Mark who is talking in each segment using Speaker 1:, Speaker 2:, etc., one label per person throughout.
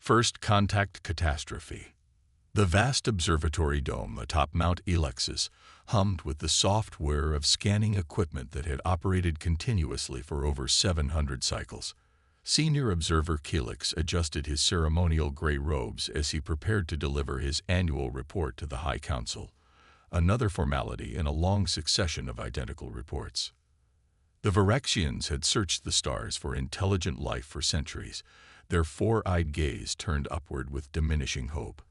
Speaker 1: First contact catastrophe. The vast observatory dome atop Mount Elexus hummed with the soft whir of scanning equipment that had operated continuously for over 700 cycles. Senior observer Kelix adjusted his ceremonial gray robes as he prepared to deliver his annual report to the High Council, another formality in a long succession of identical reports. The Varaxians had searched the stars for intelligent life for centuries, their four-eyed gaze turned upward with diminishing hope.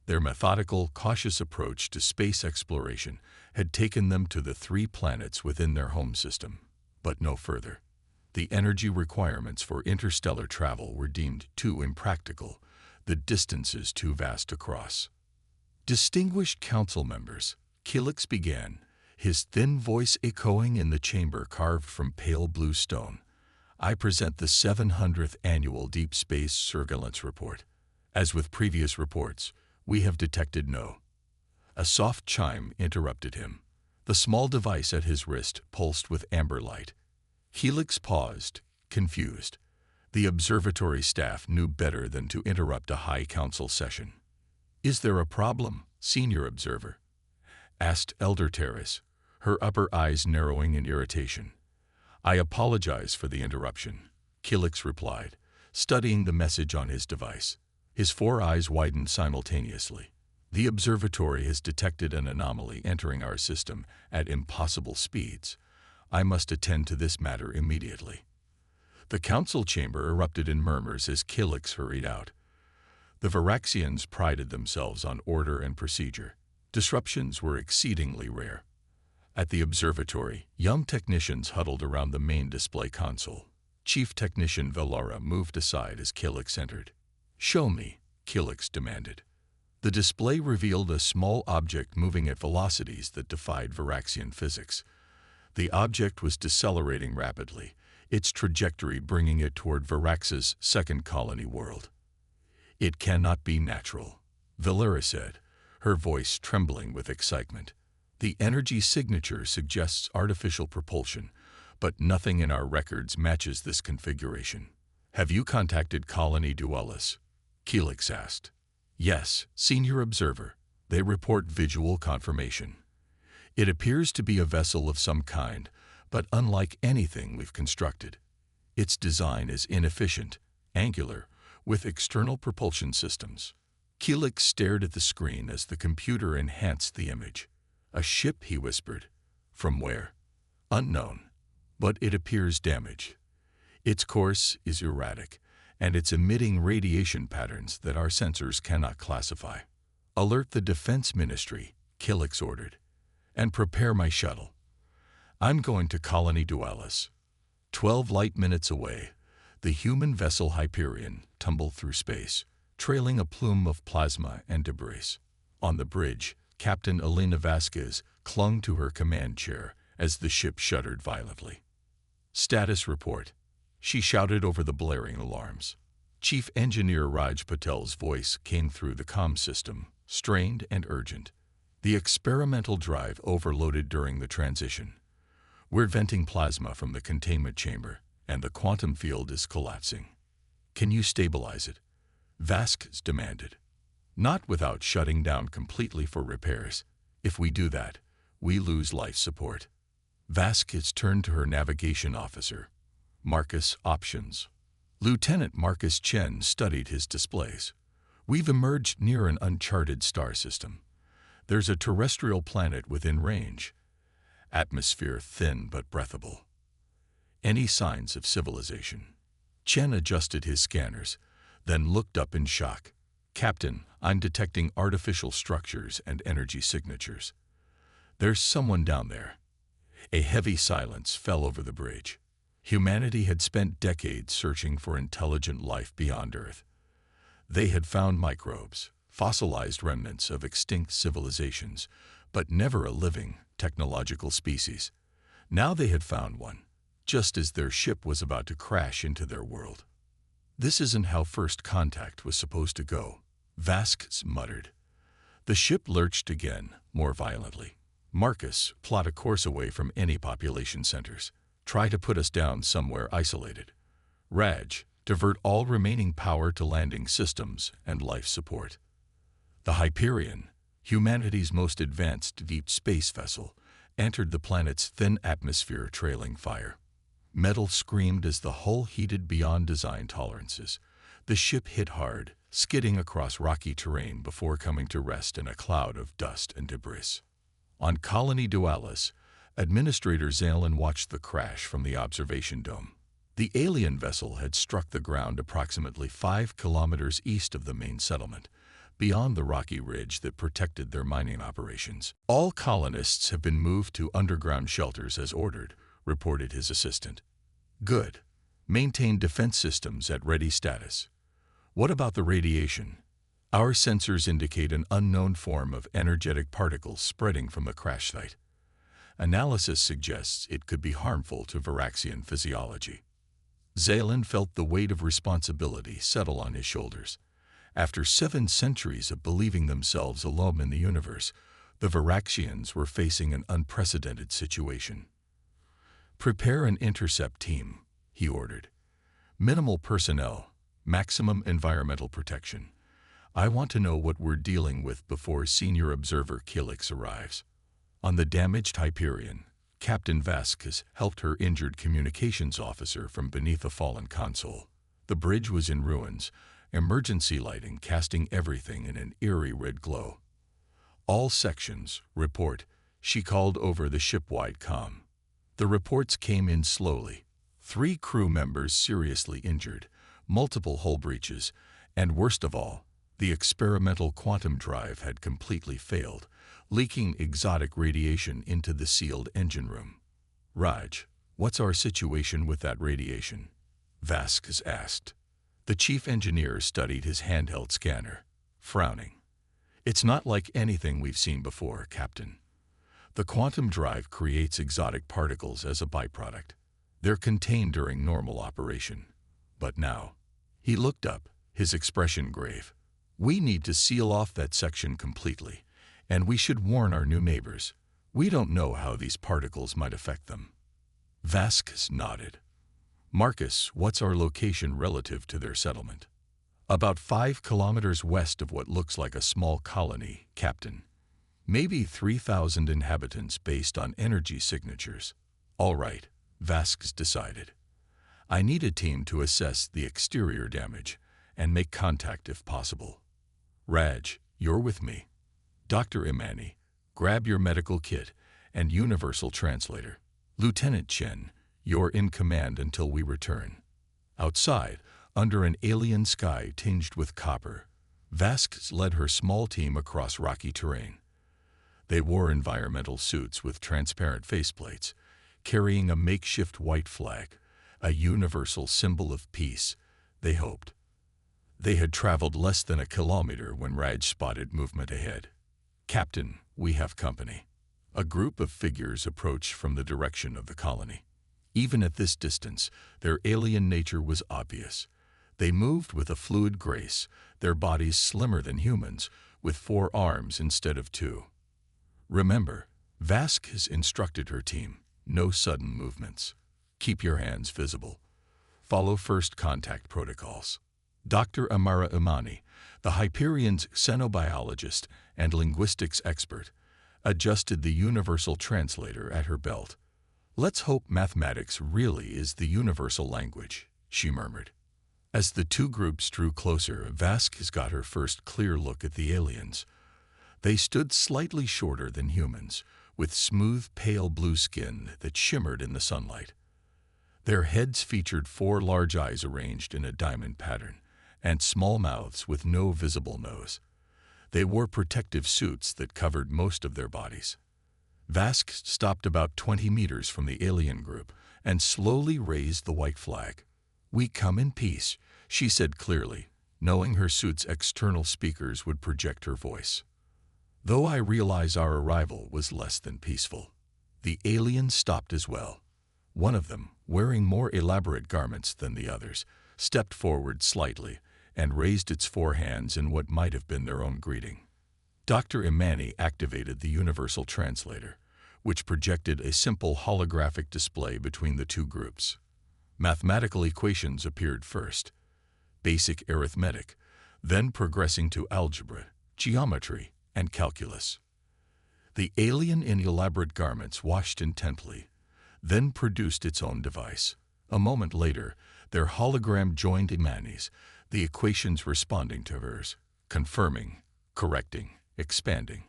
Speaker 1: Their methodical, cautious approach to space exploration had taken them to the 3 planets within their home system, but no further. The energy requirements for interstellar travel were deemed too impractical, the distances too vast to cross. Distinguished council members, Kelix began, his thin voice echoing in the chamber carved from pale blue stone. I present the 700th Annual Deep Space Surveillance Report. As with previous reports, we have detected no. A soft chime interrupted him. The small device at his wrist pulsed with amber light. Kelix paused, confused. The observatory staff knew better than to interrupt a High Council session. Is there a problem, Senior Observer? Asked Elder Terrace, her upper eyes narrowing in irritation. I apologize for the interruption, Kelix replied, studying the message on his device. His 4 eyes widened simultaneously. The observatory has detected an anomaly entering our system at impossible speeds. I must attend to this matter immediately. The council chamber erupted in murmurs as Kelix hurried out. The Varaxians prided themselves on order and procedure. Disruptions were exceedingly rare. At the observatory, young technicians huddled around the main display console. Chief Technician Velara moved aside as Kelix entered. Show me, Kelix demanded. The display revealed a small object moving at velocities that defied Varaxian physics. The object was decelerating rapidly, its trajectory bringing it toward Varax's second colony world. It cannot be natural, Velara said, her voice trembling with excitement. The energy signature suggests artificial propulsion, but nothing in our records matches this configuration. Have you contacted Colony Dualis? Kelix asked. Yes, Senior Observer. They report visual confirmation. It appears to be a vessel of some kind, but unlike anything we've constructed. Its design is inefficient, angular, with external propulsion systems. Kelix stared at the screen as the computer enhanced the image. A ship, he whispered. From where? Unknown, but it appears damaged. Its course is erratic, and it's emitting radiation patterns that our sensors cannot classify. Alert the Defense Ministry, Kelix ordered, and prepare my shuttle. I'm going to Colony Dualis. 12 light minutes away, the human vessel Hyperion tumbled through space, trailing a plume of plasma and debris. On the bridge, Captain Elena Vasquez clung to her command chair as the ship shuddered violently. Status report, she shouted over the blaring alarms. Chief Engineer Raj Patel's voice came through the comm system, strained and urgent. The experimental drive overloaded during the transition. We're venting plasma from the containment chamber, and the quantum field is collapsing. Can you stabilize it? Vasquez demanded. Not without shutting down completely for repairs. If we do that, we lose life support. Vasquez turned to her navigation officer. Marcus Options. Lieutenant Marcus Chen studied his displays. We've emerged near an uncharted star system. There's a terrestrial planet within range. Atmosphere thin but breathable. Any signs of civilization? Chen adjusted his scanners, then looked up in shock. Captain, I'm detecting artificial structures and energy signatures. There's someone down there. A heavy silence fell over the bridge. Humanity had spent decades searching for intelligent life beyond Earth. They had found microbes, fossilized remnants of extinct civilizations, but never a living, technological species. Now they had found one, just as their ship was about to crash into their world. This isn't how first contact was supposed to go, Vasquez muttered. The ship lurched again, more violently. Marcus, plot a course away from any population centers. Try to put us down somewhere isolated. Raj, divert all remaining power to landing systems and life support. The Hyperion, humanity's most advanced deep space vessel, entered the planet's thin atmosphere trailing fire. Metal screamed as the hull heated beyond design tolerances. The ship hit hard, skidding across rocky terrain before coming to rest in a cloud of dust and debris. On Colony Dualis, Administrator Zalen watched the crash from the observation dome. The alien vessel had struck the ground approximately 5 kilometers east of the main settlement, beyond the rocky ridge that protected their mining operations. All colonists have been moved to underground shelters as ordered, reported his assistant. Good. Maintain defense systems at ready status. What about the radiation? Our sensors indicate an unknown form of energetic particles spreading from the crash site. Analysis suggests it could be harmful to Varaxian physiology. Zalen felt the weight of responsibility settle on his shoulders. After 7 centuries of believing themselves alone in the universe, the Varaxians were facing an unprecedented situation. Prepare an intercept team, he ordered. Minimal personnel, maximum environmental protection. I want to know what we're dealing with before Senior Observer Kilix arrives. On the damaged Hyperion, Captain Vasquez helped her injured communications officer from beneath a fallen console. The bridge was in ruins, emergency lighting casting everything in an eerie red glow. All sections, report, she called over the ship-wide comm. The reports came in slowly. 3 crew members seriously injured, multiple hull breaches, and worst of all, the experimental quantum drive had completely failed, leaking exotic radiation into the sealed engine room. Raj, what's our situation with that radiation? Vasquez asked. The chief engineer studied his handheld scanner, frowning. It's not like anything we've seen before, Captain. The quantum drive creates exotic particles as a byproduct. They're contained during normal operation. But now, he looked up, his expression grave. We need to seal off that section completely, and we should warn our new neighbors. We don't know how these particles might affect them. Vasquez nodded. Marcus, what's our location relative to their settlement? About 5 kilometers west of what looks like a small colony, Captain. Maybe 3,000 inhabitants based on energy signatures. All right, Vasquez decided. I need a team to assess the exterior damage and make contact if possible. Raj, you're with me. Dr. Imani, grab your medical kit and universal translator. Lieutenant Chen, you're in command until we return. Outside, under an alien sky tinged with copper, Vasquez led her small team across rocky terrain. They wore environmental suits with transparent faceplates, carrying a makeshift white flag, a universal symbol of peace, they hoped. They had traveled less than a kilometer when Raj spotted movement ahead. Captain, we have company. A group of figures approached from the direction of the colony. Even at this distance, their alien nature was obvious. They moved with a fluid grace, their bodies slimmer than humans, with 4 arms instead of 2. Remember, Vasquez instructed her team, no sudden movements. Keep your hands visible. Follow first contact protocols. Dr. Amara Imani, the Hyperion's xenobiologist and linguistics expert, adjusted the universal translator at her belt. Let's hope mathematics really is the universal language, she murmured. As the 2 groups drew closer, Vasquez got her first clear look at the aliens. They stood slightly shorter than humans, with smooth pale blue skin that shimmered in the sunlight. Their heads featured 4 large eyes arranged in a diamond pattern, and small mouths with no visible nose. They wore protective suits that covered most of their bodies. Vasquez stopped about 20 meters from the alien group and slowly raised the white flag. We come in peace, she said clearly, knowing her suit's external speakers would project her voice. Though I realize our arrival was less than peaceful. The aliens stopped as well. One of them, wearing more elaborate garments than the others, stepped forward slightly and raised its 4 hands in what might have been their own greeting. Dr. Imani activated the universal translator, which projected a simple holographic display between the 2 groups. Mathematical equations appeared first, basic arithmetic, then progressing to algebra, geometry, and calculus. The alien in elaborate garments washed intently, then produced its own device. A moment later, their hologram joined Imani's, the equations responding to hers, confirming, correcting, expanding.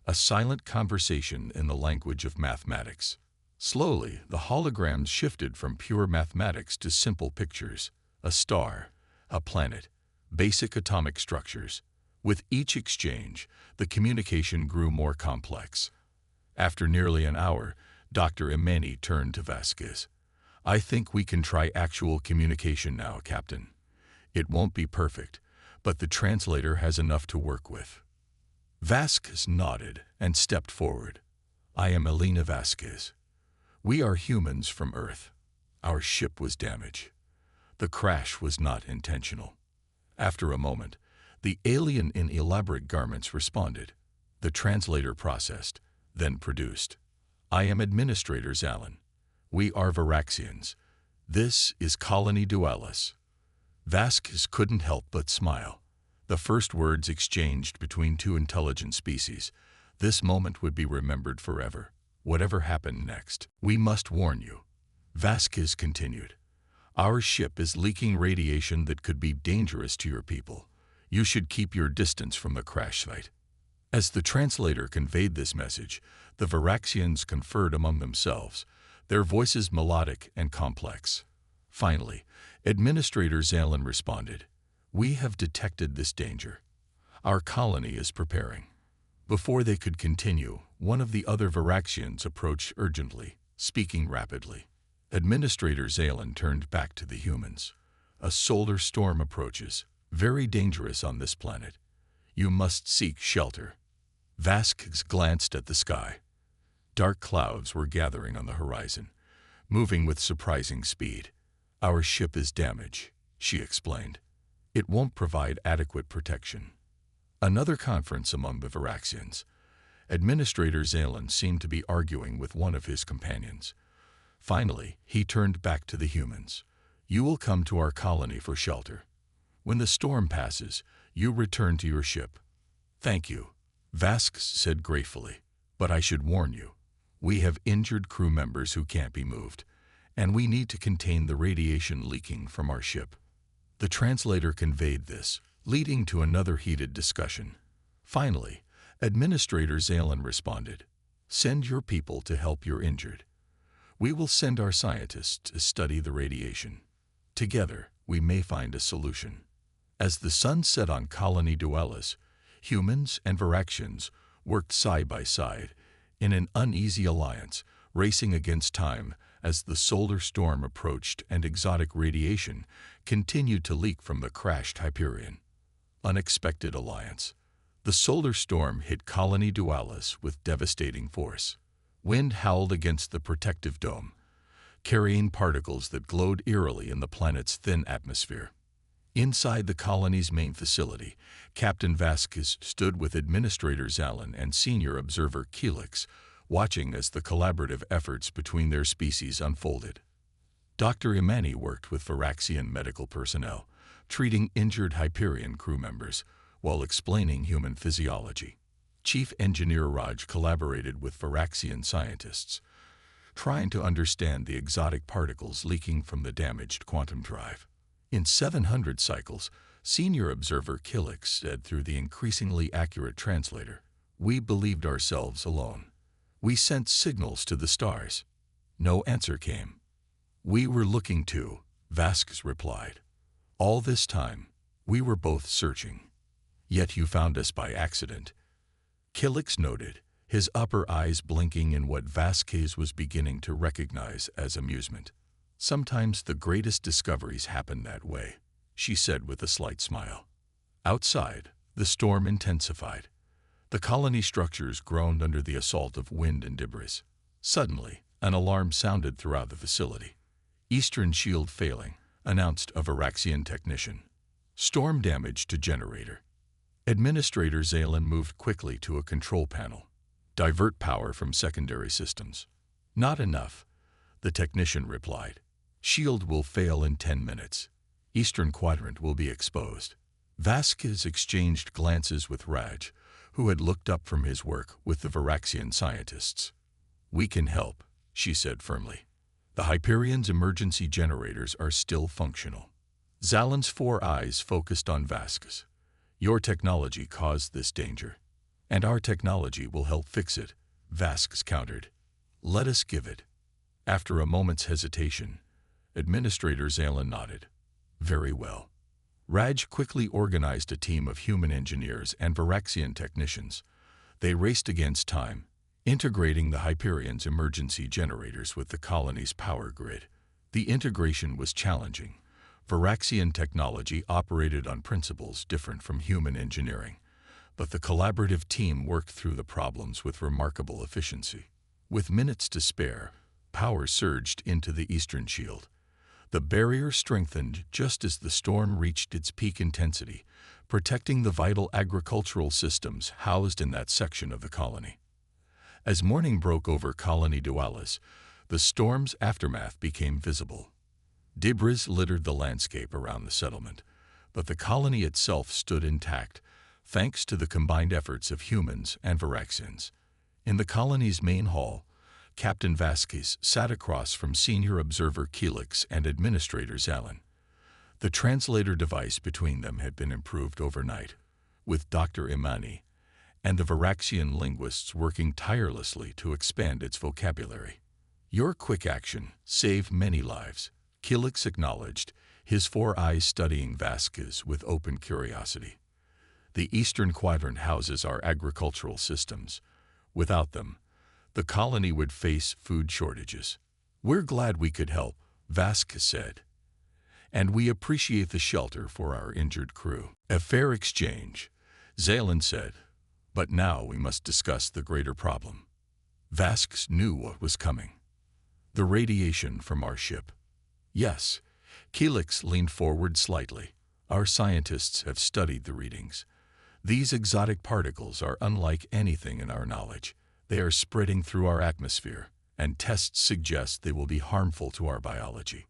Speaker 1: A silent conversation in the language of mathematics. Slowly, the holograms shifted from pure mathematics to simple pictures, a star, a planet, basic atomic structures. With each exchange, the communication grew more complex. After nearly an hour, Dr. Imani turned to Vasquez. "I think we can try actual communication now, Captain. It won't be perfect, but the translator has enough to work with." Vasquez nodded and stepped forward. "I am Elena Vasquez. We are humans from Earth. Our ship was damaged. The crash was not intentional." After a moment, the alien in elaborate garments responded. The translator processed, then produced. "I am Administrator Zalin. We are Varaxians. This is Colony Dualis." Vasquez couldn't help but smile. The first words exchanged between two intelligent species. This moment would be remembered forever. Whatever happened next, "We must warn you," Vasquez continued. "Our ship is leaking radiation that could be dangerous to your people. You should keep your distance from the crash site." As the translator conveyed this message, the Varaxians conferred among themselves, their voices melodic and complex. Finally, Administrator Zalin responded, "We have detected this danger. Our colony is preparing." Before they could continue, one of the other Varaxians approached urgently, speaking rapidly. Administrator Zalin turned back to the humans. "A solar storm approaches, very dangerous on this planet. You must seek shelter." Vasquez glanced at the sky. Dark clouds were gathering on the horizon, moving with surprising speed. "Our ship is damaged," she explained. "It won't provide adequate protection." Another conference among the Varaxians. Administrator Zalin seemed to be arguing with one of his companions. Finally, he turned back to the humans. "You will come to our colony for shelter. When the storm passes, you return to your ship." "Thank you," Vasquez said gratefully, "but I should warn you. We have injured crew members who can't be moved, and we need to contain the radiation leaking from our ship." The translator conveyed this, leading to another heated discussion. Finally, Administrator Zalin responded, "Send your people to help your injured. We will send our scientists to study the radiation. Together, we may find a solution." As the sun set on Colony Dualis, humans and Varaxians worked side by side in an uneasy alliance, racing against time as the solar storm approached and exotic radiation continued to leak from the crashed Hyperion. Unexpected alliance. The solar storm hit Colony Dualis with devastating force. Wind howled against the protective dome, carrying particles that glowed eerily in the planet's thin atmosphere. Inside the colony's main facility, Captain Vasquez stood with Administrator Zalin and Senior Observer Kelix, watching as the collaborative efforts between their species unfolded. Dr. Imani worked with Varaxian medical personnel, treating injured Hyperion crew members while explaining human physiology. Chief Engineer Raj collaborated with Varaxian scientists, trying to understand the exotic particles leaking from the damaged quantum drive. In 700 cycles, Senior Observer Kelix said through the increasingly accurate translator, "We believed ourselves alone. We sent signals to the stars. No answer came." "We were looking too," Vasquez replied. "All this time, we were both searching. Yet you found us by accident." Kelix noted, his upper eyes blinking in what Vasquez was beginning to recognize as amusement. "Sometimes the greatest discoveries happen that way," she said with a slight smile. Outside, the storm intensified. The colony structures groaned under the assault of wind and debris. Suddenly, an alarm sounded throughout the facility. "Eastern shield failing," announced a Varaxian technician. "Storm damage to generator." Administrator Zalin moved quickly to a control panel. "Divert power from secondary systems." "Not enough," the technician replied. "Shield will fail in 10 minutes. Eastern Quadrant will be exposed. Vasquez exchanged glances with Raj, who had looked up from his work with the Varaxian scientists. "We can help," she said firmly. "The Hyperion's emergency generators are still functional." Zalin's 4 eyes focused on Vasquez. "Your technology caused this danger, and our technology will help fix it," Vasquez countered. "Let us give it." After a moment's hesitation, Administrator Zalin nodded. "Very well." Raj quickly organized a team of human engineers and Varaxian technicians. They raced against time, integrating the Hyperion's emergency generators with the colony's power grid. The integration was challenging. Varaxian technology operated on principles different from human engineering, but the collaborative team worked through the problems with remarkable efficiency. With minutes to spare, power surged into the eastern shield. The barrier strengthened just as the storm reached its peak intensity, protecting the vital agricultural systems housed in that section of the colony. As morning broke over Colony Dualis, the storm's aftermath became visible. Debris littered the landscape around the settlement, but the colony itself stood intact, thanks to the combined efforts of humans and Varaxians. In the colony's main hall, Captain Vasquez sat across from Senior Observer Kelix and Administrator Zalin. The translator device between them had been improved overnight, with Dr. Imani and the Varaxian linguists working tirelessly to expand its vocabulary. "Your quick action saved many lives," Kelix acknowledged, his 4 eyes studying Vasquez with open curiosity. "The Eastern Quadrant houses our agricultural systems. Without them, the colony would face food shortages." "We're glad we could help," Vasquez said. "And we appreciate the shelter for our injured crew." "A fair exchange," Zalin said. "But now we must discuss the greater problem." Vasquez knew what was coming. "The radiation from our ship." "Yes." Kelix leaned forward slightly. "Our scientists have studied the readings. These exotic particles are unlike anything in our knowledge. They are spreading through our atmosphere, and tests suggest they will be harmful to our biology.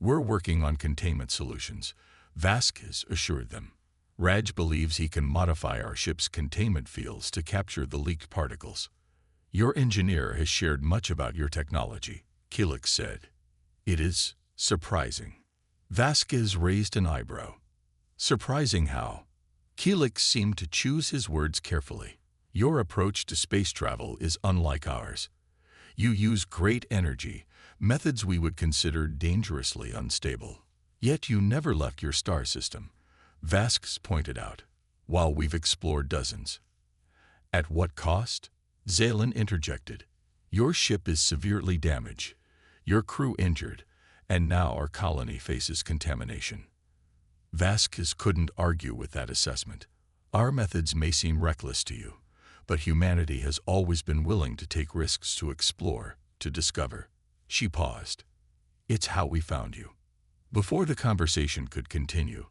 Speaker 1: We're working on containment solutions," Vasquez assured them. "Raj believes he can modify our ship's containment fields to capture the leaked particles." "Your engineer has shared much about your technology," Kelix said. "It is surprising." Vasquez raised an eyebrow. "Surprising how?" Kelix seemed to choose his words carefully. "Your approach to space travel is unlike ours. You use great energy, methods we would consider dangerously unstable. Yet you never left your star system," Vasquez pointed out, "while we've explored dozens." "At what cost?" Zalin interjected. "Your ship is severely damaged, your crew injured, and now our colony faces contamination." Vasquez couldn't argue with that assessment. "Our methods may seem reckless to you, but humanity has always been willing to take risks to explore, to discover." She paused. "It's how we found you." Before the conversation could continue,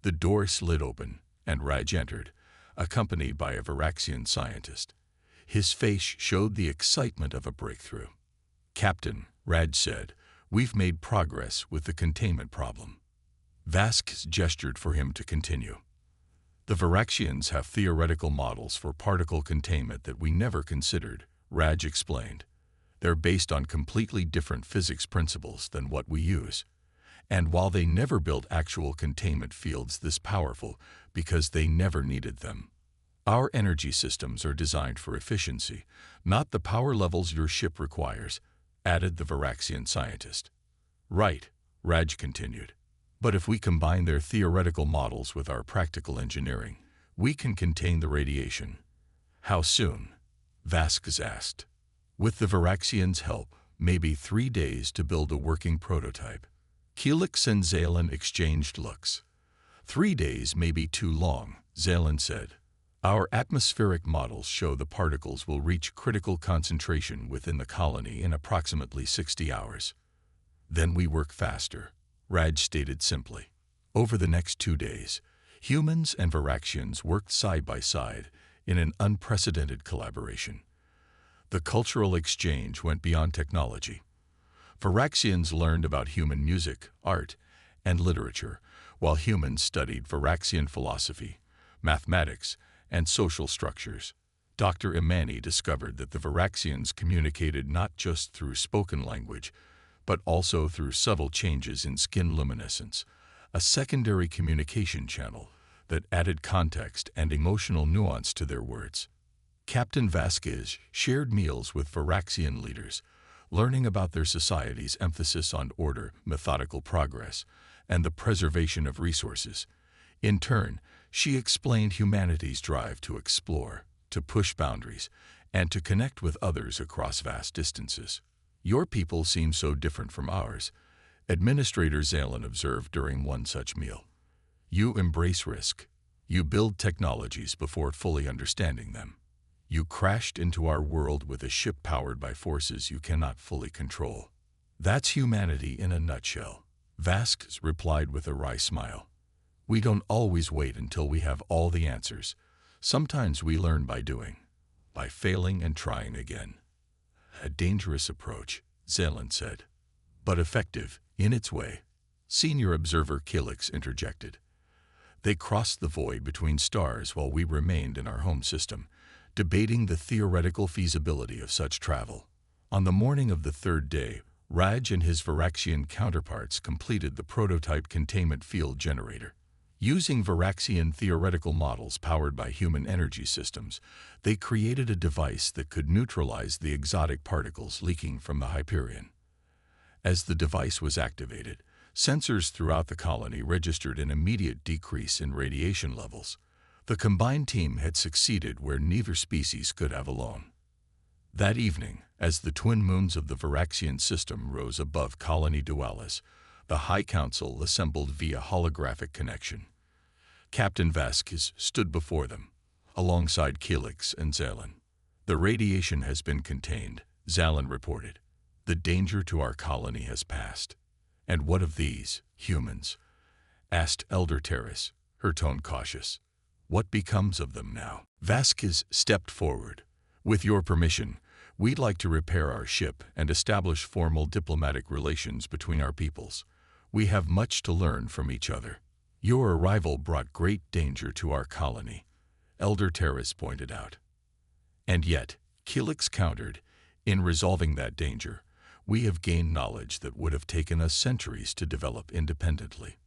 Speaker 1: the door slid open and Raj entered, accompanied by a Varaxian scientist. His face showed the excitement of a breakthrough. "Captain," Raj said, "we've made progress with the containment problem." Vasquez gestured for him to continue. "The Varaxians have theoretical models for particle containment that we never considered," Raj explained. "They're based on completely different physics principles than what we use. And while they never built actual containment fields this powerful because they never needed them, our energy systems are designed for efficiency, not the power levels your ship requires," added the Varaxian scientist. "Right," Raj continued. "But if we combine their theoretical models with our practical engineering, we can contain the radiation." "How soon?" Vasquez asked. "With the Varaxians' help, maybe 3 days to build a working prototype." Kelix and Zalin exchanged looks. "3 days may be too long," Zalin said. "Our atmospheric models show the particles will reach critical concentration within the colony in approximately 60 hours. Then we work faster," Raj stated simply. Over the next 2 days, humans and Varaxians worked side by side in an unprecedented collaboration. The cultural exchange went beyond technology. Varaxians learned about human music, art, and literature, while humans studied Varaxian philosophy, mathematics, and social structures. Dr. Imani discovered that the Varaxians communicated not just through spoken language, but also through subtle changes in skin luminescence, a secondary communication channel that added context and emotional nuance to their words. Captain Vasquez shared meals with Varaxian leaders, learning about their society's emphasis on order, methodical progress, and the preservation of resources. In turn, she explained humanity's drive to explore, to push boundaries, and to connect with others across vast distances. "Your people seem so different from ours," Administrator Zalen observed during one such meal. "You embrace risk. You build technologies before fully understanding them. You crashed into our world with a ship powered by forces you cannot fully control. That's humanity in a nutshell," Vasquez replied with a wry smile. "We don't always wait until we have all the answers. Sometimes we learn by doing, by failing and trying again." "A dangerous approach," Zelen said, "but effective in its way," Senior Observer Kilix interjected. "They crossed the void between stars while we remained in our home system, debating the theoretical feasibility of such travel." On the morning of the third day, Raj and his Varaxian counterparts completed the prototype containment field generator. Using Varaxian theoretical models powered by human energy systems, they created a device that could neutralize the exotic particles leaking from the Hyperion. As the device was activated, sensors throughout the colony registered an immediate decrease in radiation levels. The combined team had succeeded where neither species could have alone. That evening, as the twin moons of the Varaxian system rose above Colony Dualis, the High Council assembled via holographic connection. Captain Vasquez stood before them, alongside Kilix and Zalen. "The radiation has been contained," Zalen reported. "The danger to our colony has passed." "And what of these humans?" asked Elder Terrace, her tone cautious. "What becomes of them now?" Vasquez stepped forward. "With your permission, we'd like to repair our ship and establish formal diplomatic relations between our peoples. We have much to learn from each other." "Your arrival brought great danger to our colony," Elder Terrace pointed out. "And yet," Kilix countered, "in resolving that danger, we have gained knowledge that would have taken us centuries to develop independently."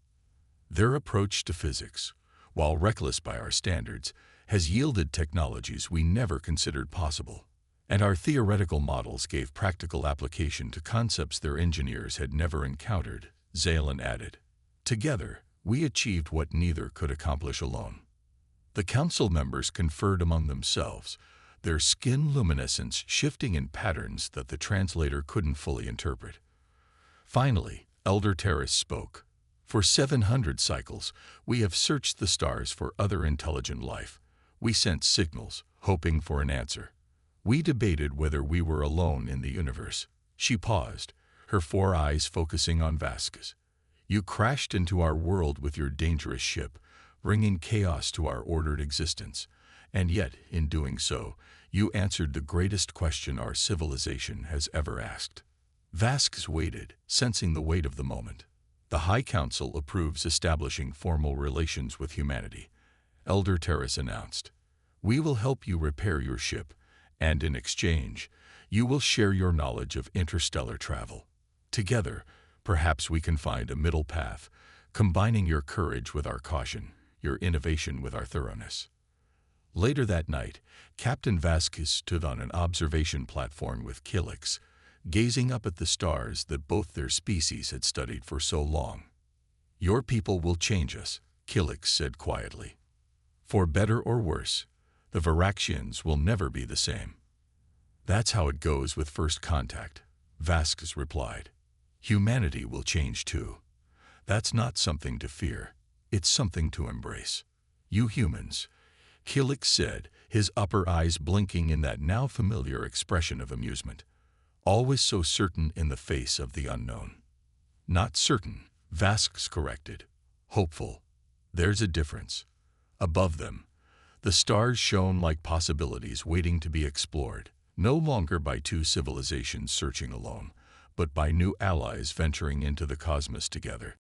Speaker 1: Their approach to physics, while reckless by our standards, has yielded technologies we never considered possible. And our theoretical models gave practical application to concepts their engineers had never encountered, Zalen added. "Together, we achieved what neither could accomplish alone." The council members conferred among themselves, their skin luminescence shifting in patterns that the translator couldn't fully interpret. Finally, Elder Terrace spoke. "For 700 cycles, we have searched the stars for other intelligent life. We sent signals, hoping for an answer. We debated whether we were alone in the universe." She paused, her four eyes focusing on Vasquez. "You crashed into our world with your dangerous ship, bringing chaos to our ordered existence. And yet, in doing so, you answered the greatest question our civilization has ever asked." Vasquez waited, sensing the weight of the moment. "The High Council approves establishing formal relations with humanity," Elder Terrace announced. "We will help you repair your ship, and in exchange, you will share your knowledge of interstellar travel. Together, perhaps we can find a middle path, combining your courage with our caution, your innovation with our thoroughness." Later that night, Captain Vasquez stood on an observation platform with Kilix, gazing up at the stars that both their species had studied for so long. "Your people will change us," Kilix said quietly. "For better or worse, the Varaxians will never be the same." "That's how it goes with first contact," Vasquez replied. "Humanity will change too. That's not something to fear, it's something to embrace. You humans," Kilix said, his upper eyes blinking in that now familiar expression of amusement, "always so certain in the face of the unknown." "Not certain," Vasquez corrected. "Hopeful. There's a difference. Above them, the stars shone like possibilities waiting to be explored, no longer by two civilizations searching alone, but by new allies venturing into the cosmos together."